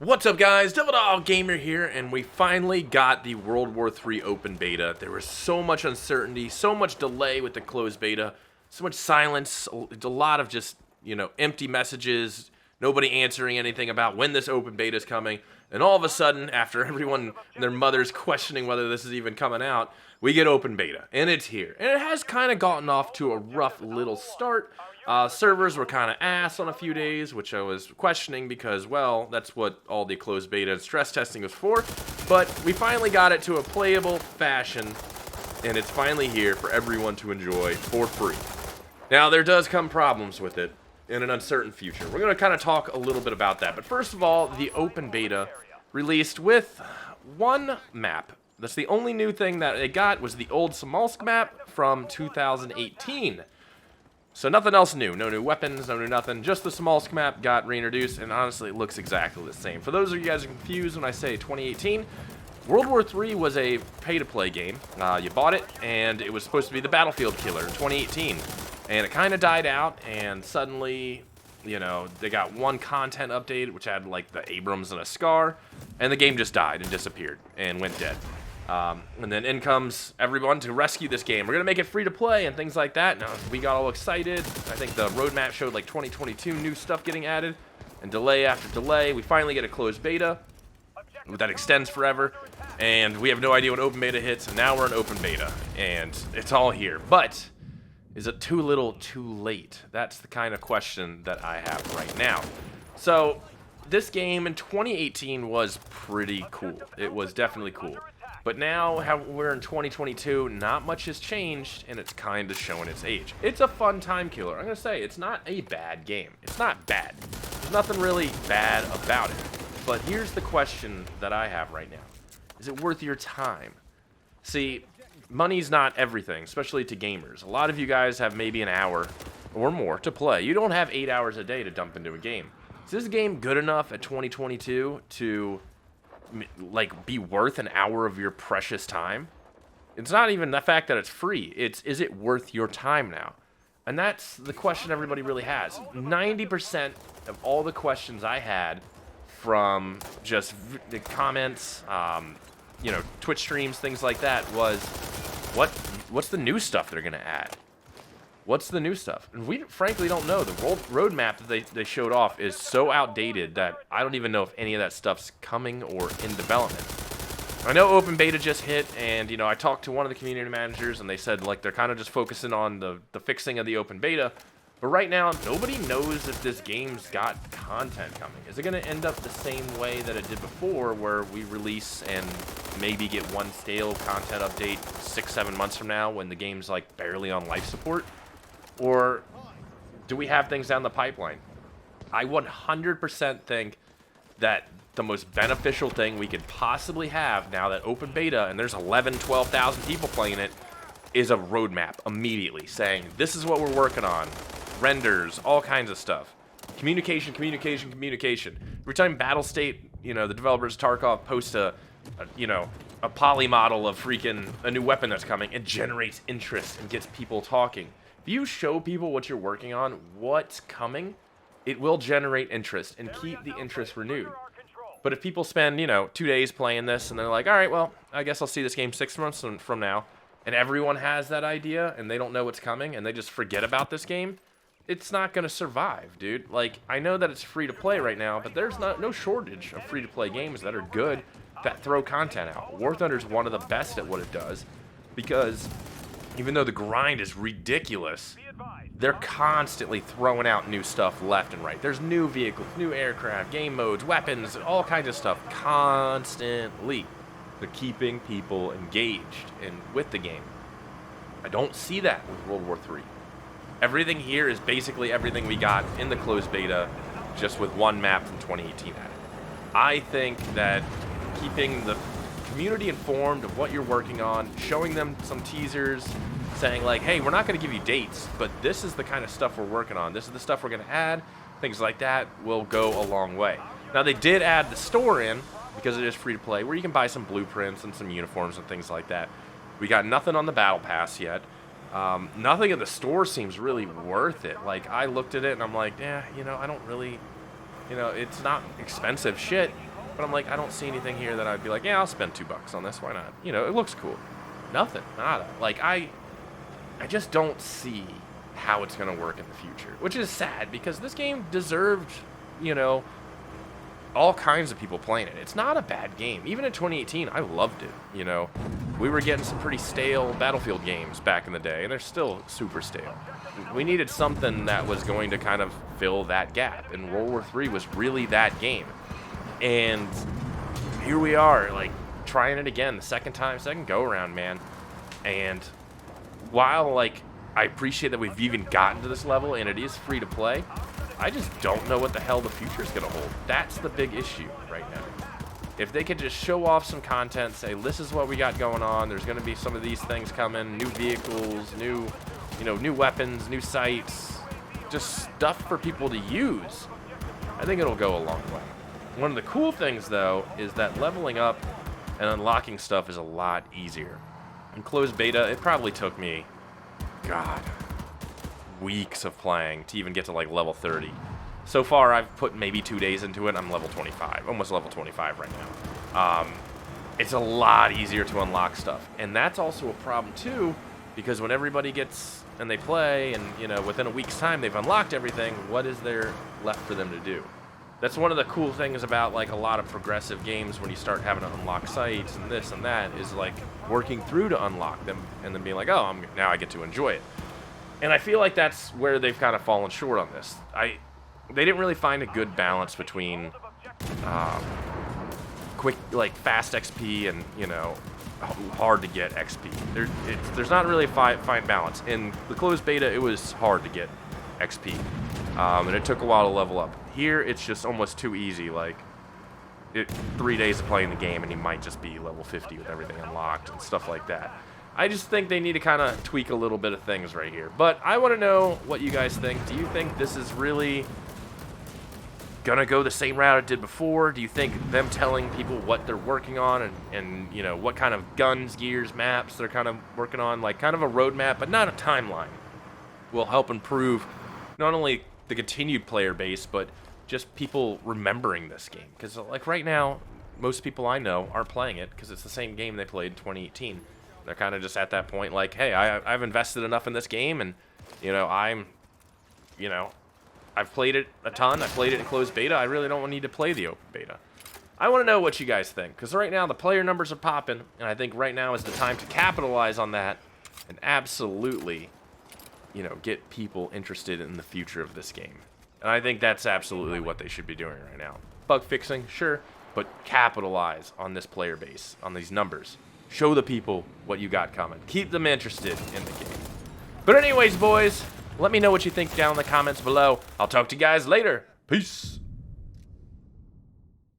What's up, guys? TheDevildogGamer here, and we finally got the World War III open beta. There was so much uncertainty, so much delay with the closed beta, so much silence, a lot of just, empty messages, nobody answering anything about when this open beta is coming, and all of a sudden, after everyone and their mothers questioning whether this is even coming out, we get open beta, and it's here. And it has kind of gotten off to a rough little start. Servers were kind of ass on a few days, which I was questioning because, well, that's what all the closed beta and stress testing was for. But we finally got it to a playable fashion, and it's finally here for everyone to enjoy for free. Now, there does come problems with it in an uncertain future. We're going to kind of talk a little bit about that. But first of all, the open beta released with one map. That's the only new thing that it got was the old Smolensk map from 2018. So nothing else new. No new weapons, no new nothing. Just the Smolensk map got reintroduced, and honestly, it looks exactly the same. For those of you guys who are confused when I say 2018, World War III was a pay-to-play game. You bought it, and it was supposed to be the Battlefield killer in 2018. And it kind of died out, and suddenly, they got one content update, which had, like, the Abrams and a Scar, and the game just died and disappeared and went dead. And then in comes everyone to rescue this game. We're going to make it free to play and things like that. Now, we got all excited. I think the roadmap showed like 2022 new stuff getting added. And delay after delay, we finally get a closed beta that extends forever. And we have no idea when open beta hits. And now we're in open beta. And it's all here. But is it too little, too late? That's the kind of question that I have right now. So this game in 2018 was pretty cool. It was definitely cool. But now, we're in 2022, not much has changed, and it's kind of showing its age. It's a fun time killer. I'm going to say, it's not a bad game. It's not bad. There's nothing really bad about it. But here's the question that I have right now. Is it worth your time? See, money's not everything, especially to gamers. A lot of you guys have maybe an hour or more to play. You don't have 8 hours a day to dump into a game. Is this game good enough at 2022 to be worth an hour of your precious time? It's not even the fact that it's free. Is it worth your time now? And that's the question everybody really has. 90% of all the questions I had from just the comments, Twitch streams, things like that, was what's the new stuff they're gonna add? What's the new stuff? And we frankly don't know. The roadmap that they showed off is so outdated that I don't even know if any of that stuff's coming or in development. I know open beta just hit, and I talked to one of the community managers, and they said they're kind of just focusing on the fixing of the open beta. But right now, nobody knows if this game's got content coming. Is it going to end up the same way that it did before, where we release and maybe get one stale content update 6-7 months from now when the game's barely on life support? Or do we have things down the pipeline? I 100% think that the most beneficial thing we could possibly have now that open beta, and there's 12,000 people playing it, is a roadmap immediately saying, this is what we're working on. Renders, all kinds of stuff. Communication. Every time Battle State, the developers Tarkov post a poly model of freaking a new weapon that's coming, it generates interest and gets people talking. If you show people what you're working on, what's coming, it will generate interest and keep the interest renewed. But if people spend, 2 days playing this and they're like, all right, well, I guess I'll see this game 6 months from now, and everyone has that idea and they don't know what's coming and they just forget about this game, it's not going to survive, dude. I know that it's free to play right now, but there's no shortage of free to play games that are good that throw content out. War Thunder's one of the best at what it does because even though the grind is ridiculous, they're constantly throwing out new stuff left and right. There's new vehicles, new aircraft, game modes, weapons, all kinds of stuff constantly. They're keeping people engaged and with the game. I don't see that with World War III. Everything here is basically everything we got in the closed beta, just with one map from 2018 added. I think that keeping the community informed of what you're working on, showing them some teasers, saying hey, we're not going to give you dates, but this is the kind of stuff we're working on. This is the stuff we're going to add. Things like that will go a long way. Now, they did add the store in, because it is free to play, where you can buy some blueprints and some uniforms and things like that. We got nothing on the battle pass yet. Nothing in the store seems really worth it. I looked at it and I'm like, yeah, I don't really, it's not expensive shit. But I'm like, I don't see anything here that I'd be like, yeah, I'll spend $2 on this. Why not? You know, it looks cool. Nothing. Nada. Like, I just don't see how it's going to work in the future, which is sad because this game deserved, you know, all kinds of people playing it. It's not a bad game. Even in 2018, I loved it. You know, we were getting some pretty stale Battlefield games back in the day, and they're still super stale. We needed something that was going to kind of fill that gap, and World War III was really that game. And here we are, like, trying it again, the second go around, man. And while, like, I appreciate that we've even gotten to this level and it is free to play, I just don't know what the hell the future is going to hold. That's the big issue right now. If they could just show off some content, say, this is what we got going on, there's going to be some of these things coming, new vehicles, new, you know, new weapons, new sights, just stuff for people to use, I think it'll go a long way. One of the cool things, though, is that leveling up and unlocking stuff is a lot easier. In closed beta, it probably took me, God, weeks of playing to even get to like level 30. So far, I've put maybe 2 days into it. I'm level 25, almost level 25 right now. It's a lot easier to unlock stuff. And that's also a problem too, because when everybody gets and they play and, you know, within a week's time they've unlocked everything, what is there left for them to do? That's one of the cool things about like a lot of progressive games when you start having to unlock sites and this and that is like working through to unlock them and then being like, oh, now I get to enjoy it. And I feel like that's where they've kind of fallen short on this. They didn't really find a good balance between quick, like fast XP and, you know, hard to get XP. There's not really a fine balance. In the closed beta, it was hard to get XP, and it took a while to level up. Here, it's just almost too easy. Like, 3 days of playing the game, and you might just be level 50 with everything unlocked and stuff like that. I just think they need to kind of tweak a little bit of things right here. But I want to know what you guys think. Do you think this is really gonna go the same route it did before? Do you think them telling people what they're working on and you know, what kind of guns, gears, maps they're kind of working on, like kind of a roadmap, but not a timeline, will help improve not only the continued player base, but just people remembering this game? Because like right now, most people I know aren't playing it because it's the same game they played in 2018. They're kind of just at that point like, hey, I've invested enough in this game, and you know, I've played it a ton. I played it in closed beta. I really don't need to play the open beta. I want to know what you guys think, because right now the player numbers are popping, and I think right now is the time to capitalize on that and absolutely, you know, get people interested in the future of this game. And I think that's absolutely what they should be doing right now. Bug fixing, sure, but capitalize on this player base, on these numbers. Show the people what you got coming. Keep them interested in the game. But anyways, boys, let me know what you think down in the comments below. I'll talk to you guys later. Peace.